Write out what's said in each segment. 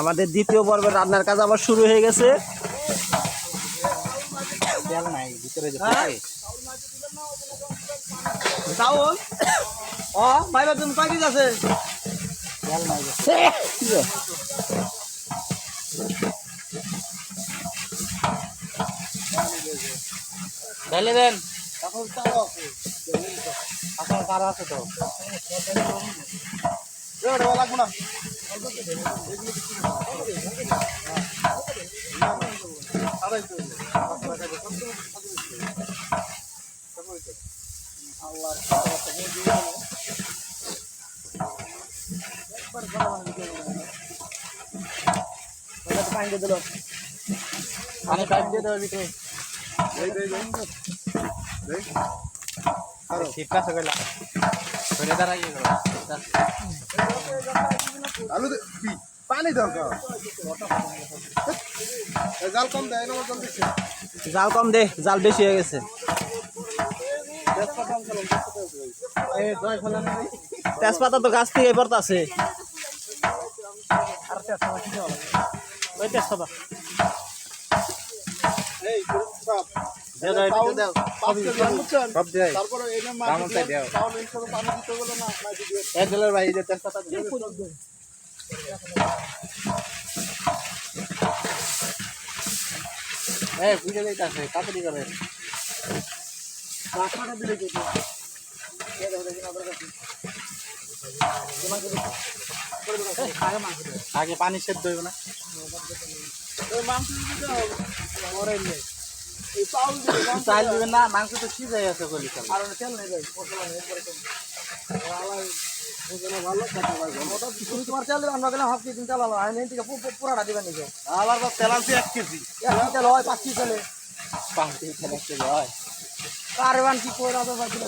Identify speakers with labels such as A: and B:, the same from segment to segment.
A: আমাদের দ্বিতীয় পর্বের রান্নার কাজ আবার শুরু হয়ে গেছে।
B: তেল নাই ভিতরে যে
A: চাউল ও ভাই ভাই তুমি কয় কেজি আছে?
B: তেল নাই ঢেলে দেন। এখন কারো আছে তো
C: লাগবো না
B: পানি পাইপ দিয়ে দেওয়ার ভিতরে শীতটা সকালে করে দাঁড়াই
C: আলু পানি দরকার জাল কম দেয় না জল দিচ্ছে
A: জাল কম দে, জাল বেশি হয়ে গেছে। তেজপাতা তো গাছ থেকে পড়তাছে। ওই তেজপাতা
C: তারপরে
B: ভাই তেজপাতা বুঝে যাইতেছে তাড়াতাড়ি করে আগে পানি সেদ্ধ হইব না চাল দিবেন না মাংস তো সিজাই আছে বলি
A: তোমার চাল আমরা গেলে হাফ কেজি চালালো থেকে পুরাটা দিবেন নিজে
C: আবার তেল আছে 1 কেজি
A: তেল হয় 5 কেজি চলে
B: 5 কেজি তেল আসতে হয়
A: কারবান কি করে আদা বাকিল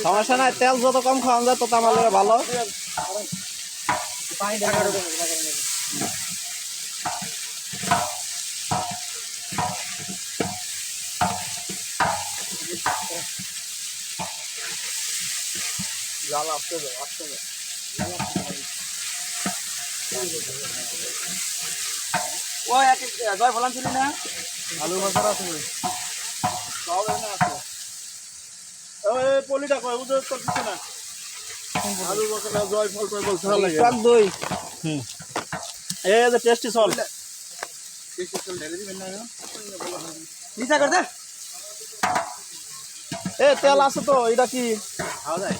A: সমস্যা নাই, তেল যত কম খাওয়া যায় তত আমার লাগে ভালো।
C: জাল আসতে যাও
A: ও এক জয় ফলান ছিল না
C: আলু মশলা আছে সব এনে আছে এই পলিটা কই উদয় তো কিছু না আলু মশলা জয় ফল কই বলছ লাগে
A: টক দই এই যে টেস্টি সল
C: কিছু চল ঢেলে দিবেন না
A: নিচা কর দে। এ তেল আছে তো, এটা কি
C: খাওয়া যায়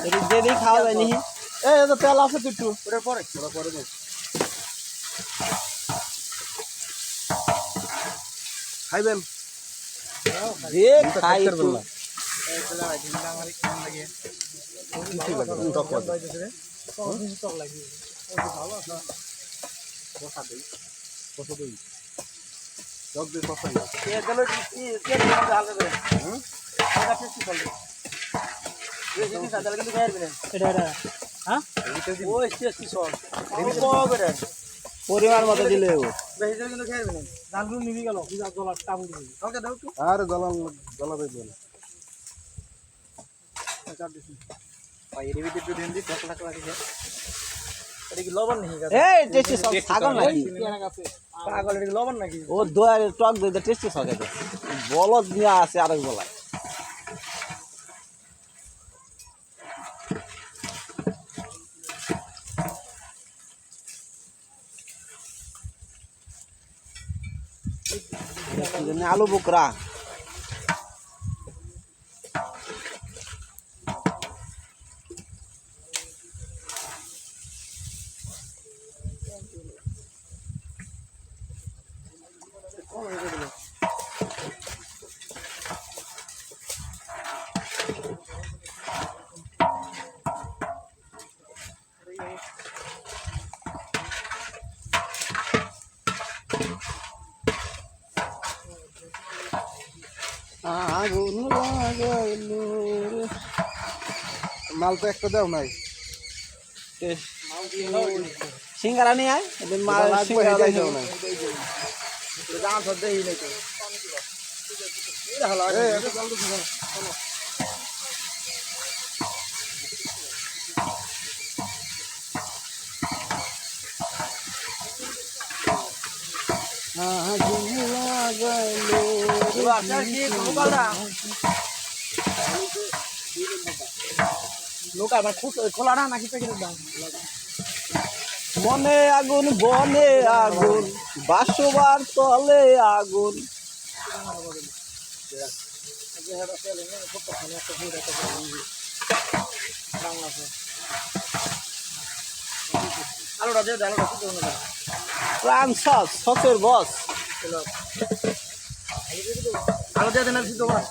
A: এটা দিয়ে দিয়ে খাওয়া যায় নি? এই যে তেল আছে তো একটু
C: ওটা পরে দেব খাইবেন
A: যে খাই একটু। পরিমাণ মতো দিলে নিবি গেল
C: আর জ্বালা দেবেন
A: এই টেস্টি সল ছাগল নাকি পাগল, এটা লবণ নাকি? ও দই টক দই টেস্টি সল এটা বলদ নিয়ে আছে আরেক বলায়। আলু বুকরা
C: আগুন লাগাইলো মাল তো একটা দাও নাই
A: সিঙ্গারা নিয়ে আয়, সিঙ্গারা দাও না। খোলা নাকি প্যাকেটের দাম মনে আগুন বনে আগুন বাসবার তলে আগুন প্রাণ সস সসের বস আলো দিয়ে দেন আর সিদ্ধ করা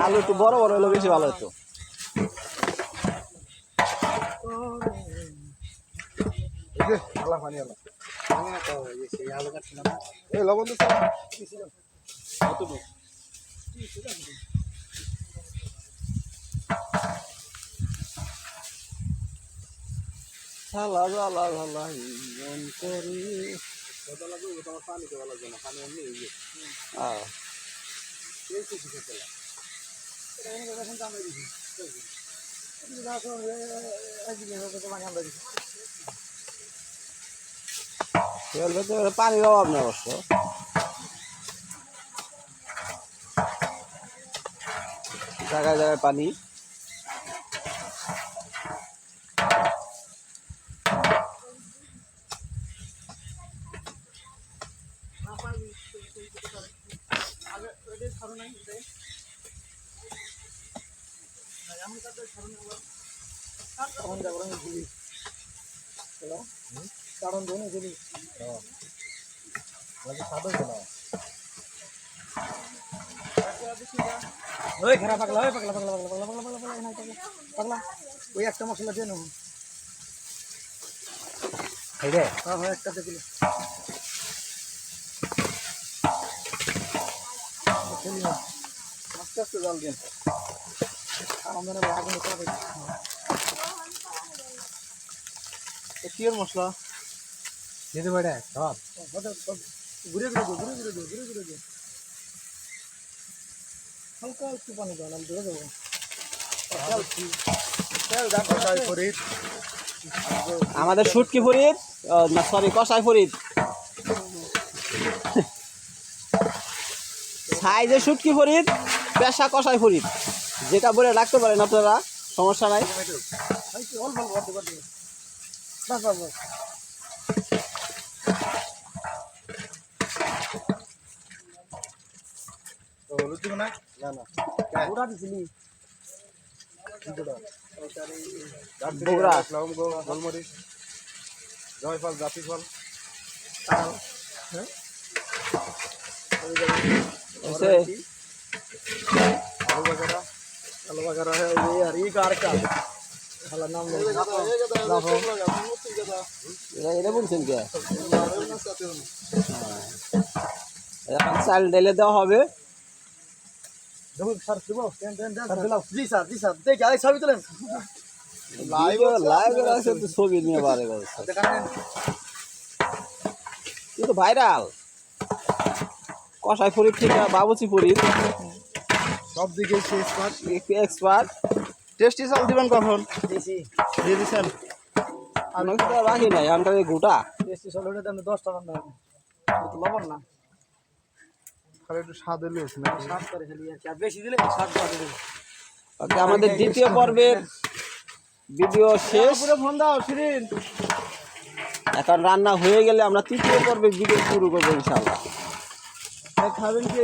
A: আলু একটু বড় বড় হলে বেশি ভালো হতো
C: লবণ তো
A: ঝালা ঝালা ঝালা করি পানির অভাব নেই অবশ্য জায়গায় জায়গায় পানি ওই খারাপ পাগলা ওই পাগলা পাগলা পাগলা পাগলা পাগলা পাগলা পাগলা পাগলা ওই একটা মশলা দিয়ে নেব এই রে হ্যাঁ হ্যাঁ একটা দিলে আস্তে আস্তে জল দিন আমাদের আগুন করে
C: কিয়ের মশলা
A: দিতে পারে সব
C: ঘুরে ঘুরে ঘুরে ঘুরে ঘুরে ঘুরে ঘুরে
A: হালকা একটু পানি দাও আমি দিয়ে দেবো আমাদের শুটকি ফরিদ না সরি কষাই ফরিদ সাইজে শুটকি ফরিদ পেশা কষাই ফরিদ যেটা বলে রাখতে পারেন আপনারা সমস্যা নাই
C: অল্প অল্প করতে করতে
A: বাস বাস বাস
C: হলুদ দিব না না না
A: পুরা দিছিলি
C: বগুড়া লবঙ্গ গোলমরিচ জয়ফল জাতিফল
A: আলু বাগারা আর ই কার কা খালা নাম এটা বলছেন কে এখন চাল ঢেলে দেওয়া হবে ছবি নিয়ে বারে কিন্তু ভাইরাল কষাই ফরিদ থেকে বাবুচি ফরিদ
C: সব দিকে
A: এক্সপার্ট
C: টেস্টি চাল দিবেন কখন
A: দিছি
C: দিয়ে দিচ্ছেন
A: আমি তো রাখি নাই আমি গোটা
C: টেস্টি চাল হলে দাম 10 টাকা দাম লবণ না খালি একটু স্বাদ হলে হচ্ছে না
A: স্বাদ করে খালি আর বেশি দিলে স্বাদ করে দেবে ওকে আমাদের দ্বিতীয় পর্বের ভিডিও শেষ
C: পুরো ফোন দাও শিরিন
A: এখন রান্না হয়ে গেলে আমরা তৃতীয় পর্বের ভিডিও শুরু করবো ইনশাআল্লাহ
C: খাবেন কি